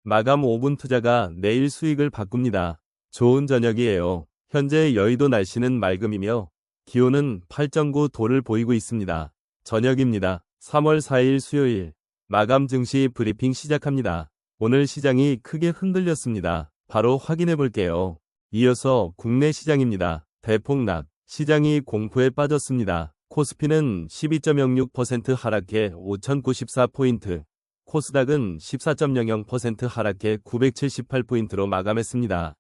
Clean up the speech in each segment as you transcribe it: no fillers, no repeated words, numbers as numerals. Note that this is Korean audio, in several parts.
마감 5분 투자가 내일 수익을 바꿉니다. 좋은 저녁이에요. 현재 여의도 날씨는 맑음이며 기온은 8.9도를 보이고 있습니다. 저녁입니다. 3월 4일 수요일 마감 증시 브리핑 시작합니다. 오늘 시장이 크게 흔들렸습니다. 바로 확인해 볼게요. 이어서 국내 시장입니다. 대폭락, 시장이 공포에 빠졌습니다. 코스피는 12.06% 하락해 5,094포인트, 코스닥은 14.00% 하락해 978포인트로 마감했습니다.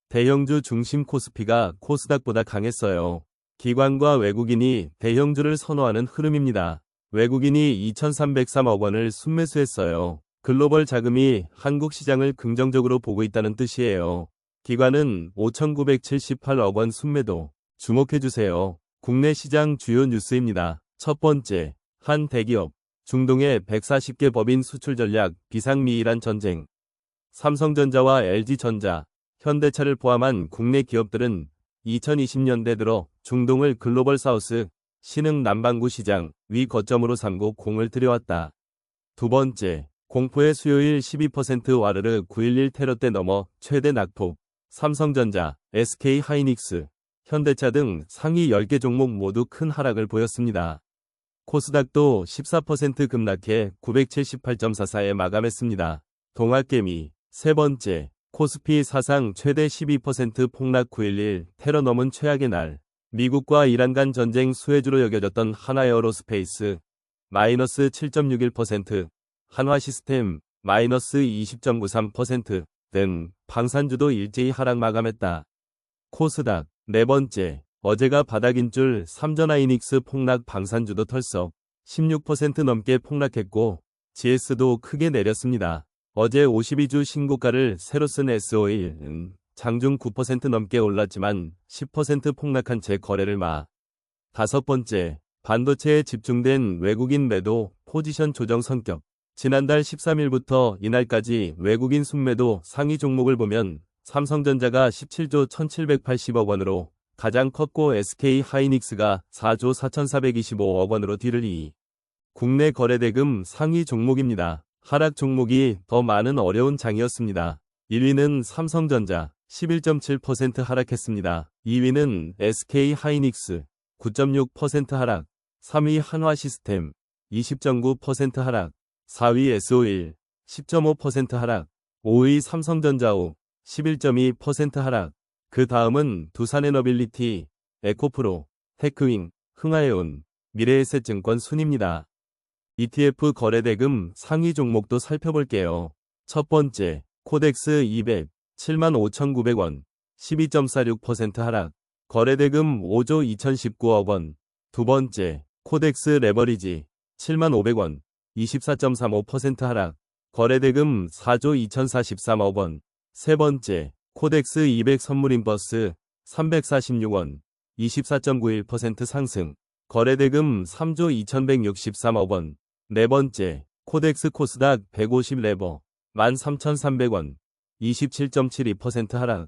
대형주 중심 코스피가 코스닥보다 강했어요. 기관과 외국인이 대형주를 선호하는 흐름입니다. 외국인이 2,303억 원을 순매수했어요. 글로벌 자금이 한국 시장을 긍정적으로 보고 있다는 뜻이에요. 기관은 5,978억 원 순매도. 주목해주세요. 국내 시장 주요 뉴스입니다. 첫 번째, 한 대기업, 중동의 140개 법인 수출 전략 비상미이란 전쟁. 삼성전자와 LG전자, 현대차를 포함한 국내 기업들은 2020년대 들어 중동을 글로벌 사우스, 신흥 남반구 시장 위 거점으로 삼고 공을 들여왔다. 두 번째, 공포의 수요일 12% 와르르 9.11 테러 때 넘어 최대 낙폭. 삼성전자, SK하이닉스, 현대차 등 상위 10개 종목 모두 큰 하락을 보였습니다. 코스닥도 14% 급락해 978.44에 마감했습니다. 동학개미, 세 번째, 코스피 사상 최대 12% 폭락 9.11 테러 넘은 최악의 날. 미국과 이란 간 전쟁 수혜주로 여겨졌던 하나에어로스페이스, 마이너스 7.61%, 한화시스템, 마이너스 20.93% 등 방산주도 일제히 하락 마감했다. 코스닥, 네 번째, 어제가 바닥인 줄 삼전하이닉스 폭락 방산주도 털썩 16% 넘게 폭락했고 GS도 크게 내렸습니다. 어제 52주 신고가를 새로 쓴 S51은 장중 9% 넘게 올랐지만 10% 폭락한 채 거래를 마. 다섯 번째, 반도체에 집중된 외국인 매도 포지션 조정 성격. 지난달 13일부터 이날까지 외국인 순매도 상위 종목을 보면 삼성전자가 17조 1780억 원으로 가장 컸고 SK하이닉스가 4조 4425억 원으로 뒤를 이. 국내 거래대금 상위 종목입니다. 하락 종목이 더 많은 어려운 장이었습니다. 1위는 삼성전자 11.7% 하락했습니다. 2위는 SK하이닉스 9.6% 하락, 3위 한화시스템 20.9% 하락, 4위 S51 10.5% 하락, 5위 삼성전자우 11.2% 하락. 그 다음은 두산에너빌리티, 에코프로, 테크윙, 흥하해운, 미래에셋증권 순입니다. ETF 거래대금 상위 종목도 살펴볼게요. 첫 번째, 코덱스 200, 75,900원, 12.46% 하락, 거래대금 5조 2019억 원. 두 번째, 코덱스 레버리지, 75,000원, 24.35% 하락, 거래대금 4조 2043억 원. 세 번째, 코덱스 200 선물인버스, 346원, 24.91% 상승, 거래대금 3조 2163억 원. 네 번째, 코덱스 코스닥 150 레버, 13,300원, 27.72% 하락,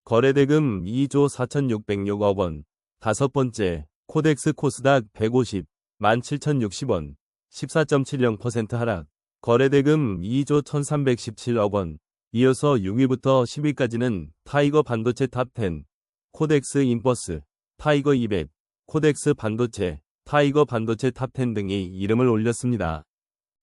거래대금 2조 4,606억 원. 다섯 번째, 코덱스 코스닥 150, 17,060원, 14.70% 하락, 거래대금 2조 1,317억 원. 이어서 6위부터 10위까지는 타이거 반도체 탑10, 코덱스 인버스, 타이거 200, 코덱스 반도체, 타이거 반도체 탑10 등이 이름을 올렸습니다.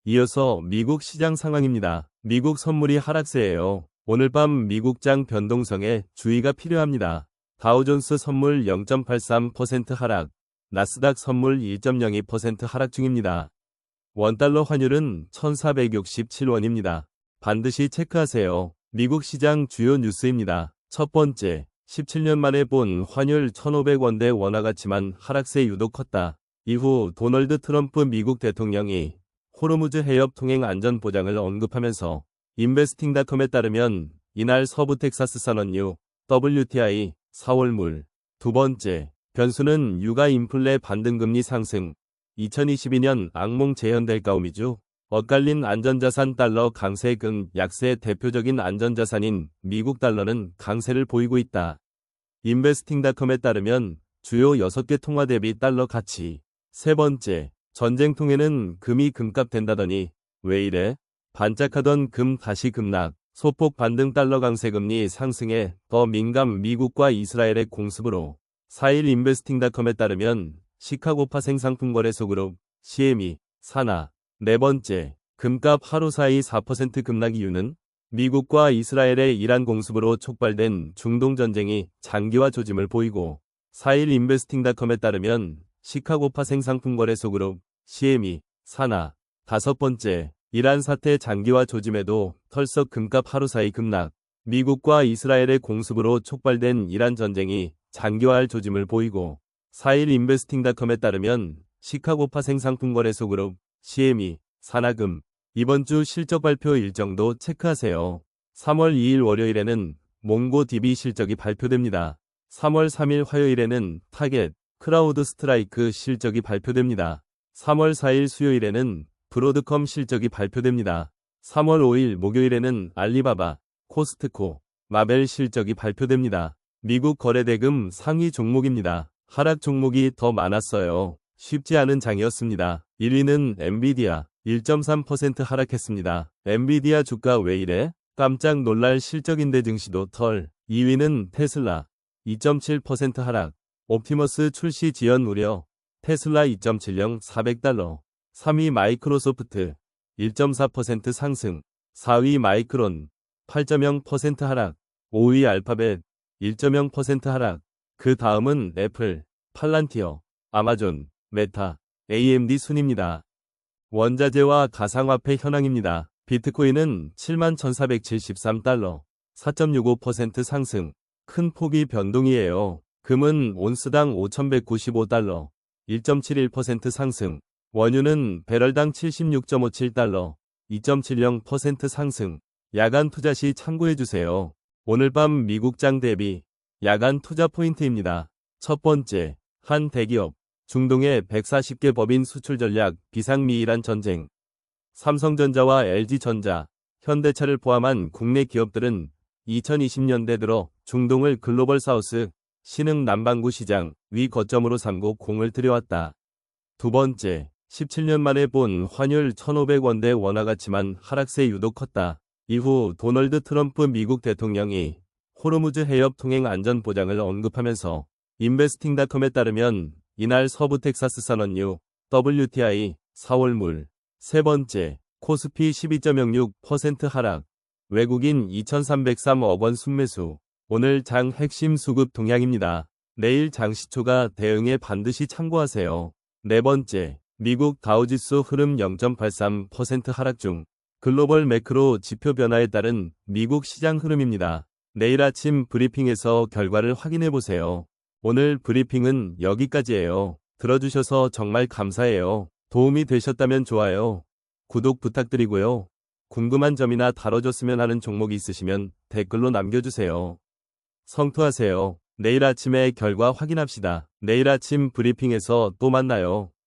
이어서 미국 시장 상황입니다. 미국 선물이 하락세예요. 오늘 밤 미국장 변동성에 주의가 필요합니다. 다우존스 선물 0.83% 하락, 나스닥 선물 1.02% 하락 중입니다. 원달러 환율은 1,467원입니다. 반드시 체크하세요. 미국 시장 주요 뉴스입니다. 첫 번째, 17년 만에 본 환율 1,500원대 원화가치만 하락세 유독 컸다. 이후 도널드 트럼프 미국 대통령이 호르무즈 해협 통행 안전 보장을 언급하면서 인베스팅닷컴에 따르면 이날 서부 텍사스 산원유 WTI 4월물. 두 번째, 변수는 유가 인플레 반등금리 상승. 2022년 악몽 재현될까오미주. 엇갈린 안전자산 달러 강세금 약세의 대표적인 안전자산인 미국 달러는 강세를 보이고 있다. 인베스팅닷컴에 따르면 주요 6개 통화 대비 달러 가치. 세 번째, 전쟁통에는 금이 금값 된다더니 왜 이래? 반짝하던 금 다시 급락, 소폭 반등 달러 강세 금리 상승에 더 민감 미국과 이스라엘의 공습으로 4일 인베스팅닷컴에 따르면 시카고파 생산품거래소 그룹 CME 산하 네 번째 금값 하루 사이 4% 급락 이유는 미국과 이스라엘의 이란 공습으로 촉발된 중동 전쟁이 장기화 조짐을 보이고 4일 인베스팅닷컴에 따르면 시카고파 생산품거래소 그룹 CME 산하 다섯 번째 이란 사태 장기화 조짐에도 털썩 금값 하루 사이 급락, 미국과 이스라엘의 공습으로 촉발된 이란 전쟁이 장기화할 조짐을 보이고 4일 인베스팅닷컴에 따르면 시카고파 생산품거래소 그룹 CME 산하금 이번 주 실적 발표 일정도 체크하세요. 3월 2일 월요일에는 몽고DB 실적이 발표됩니다. 3월 3일 화요일에는 타겟, 크라우드 스트라이크 실적이 발표됩니다. 3월 4일 수요일에는 브로드컴 실적이 발표됩니다. 3월 5일 목요일에는 알리바바, 코스트코, 마벨 실적이 발표됩니다. 미국 거래대금 상위 종목입니다. 하락 종목이 더 많았어요. 쉽지 않은 장이었습니다. 1위는 엔비디아 1.3% 하락했습니다. 엔비디아 주가 왜 이래? 깜짝 놀랄 실적인데 증시도 털. 2위는 테슬라 2.7% 하락. 옵티머스 출시 지연 우려. 테슬라 2.70 $400. 3위 마이크로소프트 1.4% 상승. 4위 마이크론 8.0% 하락. 5위 알파벳 1.0% 하락. 그 다음은 애플, 팔란티어, 아마존, 메타, AMD 순입니다. 원자재와 가상화폐 현황입니다. 비트코인은 71,473달러, 4.65% 상승. 큰 폭이 변동이에요. 금은 온스당 5,195달러, 1.71% 상승. 원유는 배럴당 76.57달러, 2.70% 상승. 야간 투자 시 참고해주세요. 오늘 밤 미국장 대비 야간 투자 포인트입니다. 첫 번째, 한 대기업, 중동의 140개 법인 수출 전략 비상미이란 전쟁. 삼성전자와 LG전자, 현대차를 포함한 국내 기업들은 2020년대 들어 중동을 글로벌 사우스, 신흥 남반구 시장 위 거점으로 삼고 공을 들여왔다. 두 번째, 17년 만에 본 환율 1,500원대 원화 가치만 하락세 유독 컸다. 이후 도널드 트럼프 미국 대통령이 호르무즈 해협 통행 안전 보장을 언급하면서 인베스팅닷컴에 따르면 이날 서부 텍사스 산원유 WTI 4월물 세 번째, 코스피 12.06% 하락. 외국인 2,303억 원 순매수. 오늘 장 핵심 수급 동향입니다. 내일 장시초가 대응에 반드시 참고하세요. 네 번째, 미국 다우지수 흐름 0.83% 하락 중. 글로벌 매크로 지표 변화에 따른 미국 시장 흐름입니다. 내일 아침 브리핑에서 결과를 확인해보세요. 오늘 브리핑은 여기까지예요. 들어주셔서 정말 감사해요. 도움이 되셨다면 좋아요, 구독 부탁드리고요. 궁금한 점이나 다뤄줬으면 하는 종목이 있으시면 댓글로 남겨주세요. 성투하세요. 내일 아침에 결과 확인합시다. 내일 아침 브리핑에서 또 만나요.